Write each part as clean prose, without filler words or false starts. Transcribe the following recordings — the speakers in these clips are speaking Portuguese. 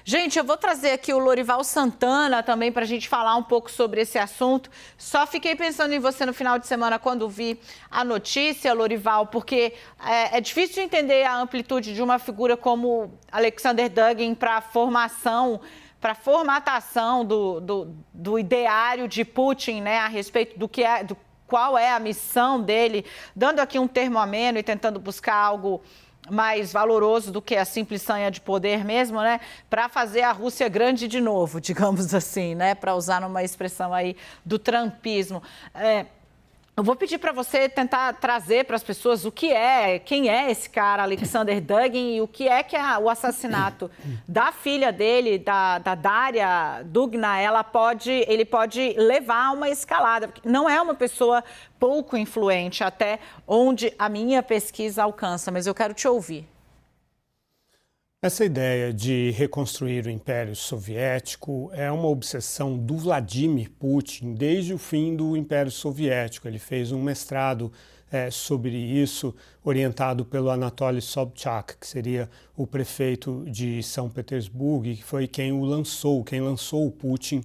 Gente, eu vou trazer aqui o Lorival Santana também para a gente falar um pouco sobre esse assunto. Só fiquei pensando em você no final de semana quando vi a notícia, Lorival, porque é difícil entender a amplitude de uma figura como Alexander Dugin para a formatação do ideário de Putin, né, a respeito qual é a missão dele, dando aqui um termo ameno e tentando buscar algo mais valoroso do que a simples sanha de poder mesmo, né? Para fazer a Rússia grande de novo, digamos assim, né? Para usar numa expressão aí do trumpismo. Eu vou pedir para você tentar trazer para as pessoas quem é esse cara, Alexander Dugin, e o que é o assassinato da filha dele, da Daria Dugina, ele pode levar a uma escalada. Não é uma pessoa pouco influente, até onde a minha pesquisa alcança, mas eu quero te ouvir. Essa ideia de reconstruir o Império Soviético é uma obsessão do Vladimir Putin desde o fim do Império Soviético. Ele fez um mestrado sobre isso, orientado pelo Anatoly Sobchak, que seria o prefeito de São Petersburgo, e que foi quem lançou o Putin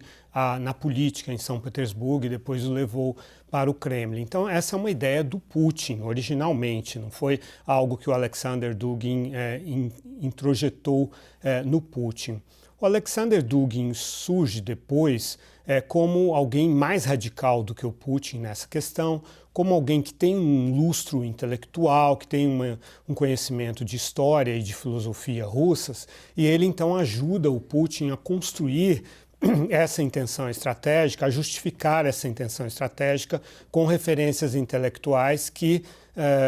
na política em São Petersburgo e depois o levou para o Kremlin. Então, essa é uma ideia do Putin, originalmente, não foi algo que o Alexander Dugin introjetou no Putin. O Alexander Dugin surge depois como alguém mais radical do que o Putin nessa questão, como alguém que tem um lustro intelectual, que tem um conhecimento de história e de filosofia russas, e ele então ajuda o Putin a construir essa intenção estratégica, a justificar essa intenção estratégica com referências intelectuais que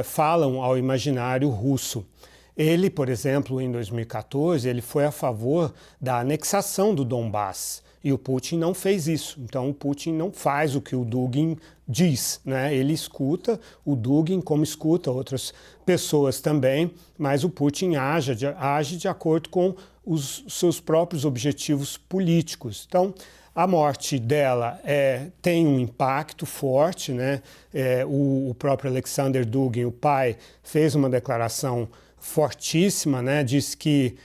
falam ao imaginário russo. Ele, por exemplo, em 2014, ele foi a favor da anexação do Donbass e o Putin não fez isso. Então, o Putin não faz o que o Dugin diz, né? Ele escuta o Dugin como escuta outras pessoas também, mas o Putin age de acordo com os seus próprios objetivos políticos. Então, a morte dela tem um impacto forte, né? O próprio Alexander Dugin, o pai, fez uma declaração fortíssima, né? Diz que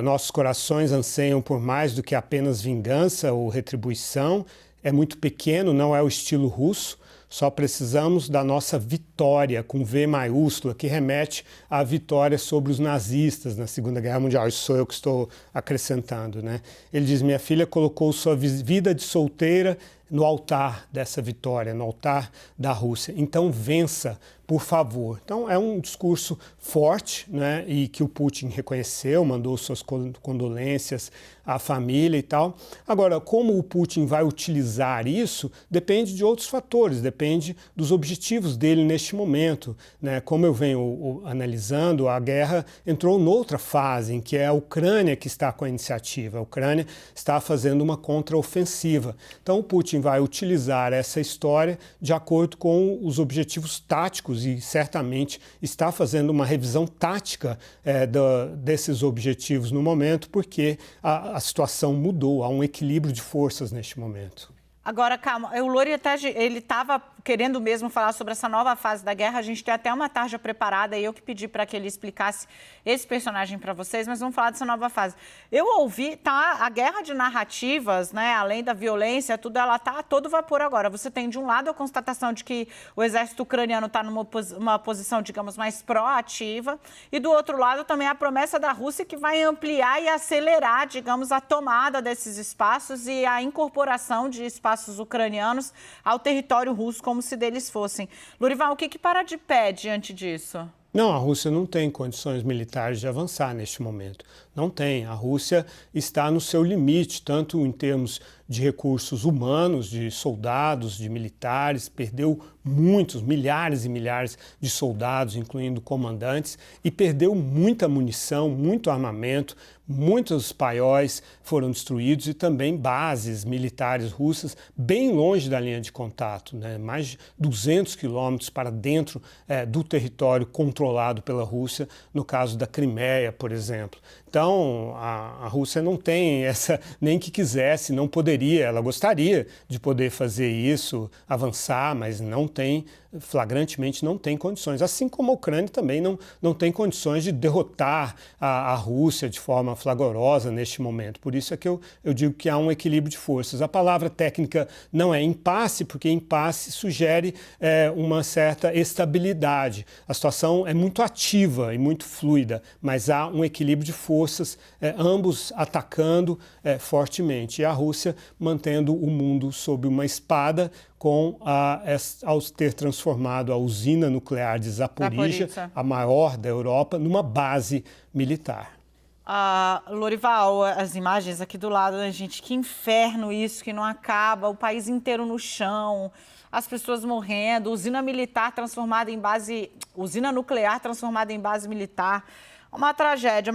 nossos corações anseiam por mais do que apenas vingança ou retribuição. É muito pequeno, não é o estilo russo. Só precisamos da nossa vitória, com V maiúscula, que remete à vitória sobre os nazistas na Segunda Guerra Mundial. Isso sou eu que estou acrescentando, né? Ele diz, minha filha colocou sua vida de solteira no altar dessa vitória, no altar da Rússia. Então vença, por favor. Então é um discurso forte, né, e que o Putin reconheceu, mandou suas condolências à família e tal. Agora, como o Putin vai utilizar isso, depende de outros fatores, depende dos objetivos dele neste momento, né? Como eu venho analisando, a guerra entrou noutra fase, em que é a Ucrânia que está com a iniciativa. A Ucrânia está fazendo uma contraofensiva. Então o Putin vai utilizar essa história de acordo com os objetivos táticos e certamente está fazendo uma revisão tática desses objetivos no momento, porque a situação mudou, há um equilíbrio de forças neste momento. Agora, calma, o Lori ele estava querendo mesmo falar sobre essa nova fase da guerra. A gente tem até uma tarja preparada e eu que pedi para que ele explicasse esse personagem para vocês, mas vamos falar dessa nova fase. Eu ouvi, a guerra de narrativas, né, além da violência, tudo, ela está a todo vapor agora. Você tem, de um lado, a constatação de que o exército ucraniano está numa posição, digamos, mais proativa, e do outro lado também a promessa da Rússia que vai ampliar e acelerar, digamos, a tomada desses espaços e a incorporação de espaços ucranianos ao território russo, como se deles fossem. Lorival, o que para de pé diante disso? Não, a Rússia não tem condições militares de avançar neste momento. Não tem. A Rússia está no seu limite, tanto em termos de recursos humanos, de soldados, de militares, perdeu muitos, milhares e milhares de soldados, incluindo comandantes, e perdeu muita munição, muito armamento, muitos paióis foram destruídos e também bases militares russas bem longe da linha de contato, né? Mais de 200 quilômetros para dentro do território controlado pela Rússia, no caso da Crimeia, por exemplo. Então, a Rússia não tem essa, nem que quisesse, não poderia, ela gostaria de poder fazer isso, avançar, mas não tem, flagrantemente não tem condições. Assim como a Ucrânia também não tem condições de derrotar a Rússia de forma flagrosa neste momento. Por isso é que eu digo que há um equilíbrio de forças. A palavra técnica não é impasse, porque impasse sugere uma certa estabilidade. A situação é muito ativa e muito fluida, mas há um equilíbrio de forças, ambos atacando fortemente. E a Rússia mantendo o mundo sob uma espada, ao ter transformado a usina nuclear de Zaporizhia, a maior da Europa, numa base militar. Lorival, as imagens aqui do lado, né, gente? Que inferno isso, que não acaba, o país inteiro no chão, as pessoas morrendo, usina nuclear transformada em base militar, uma tragédia.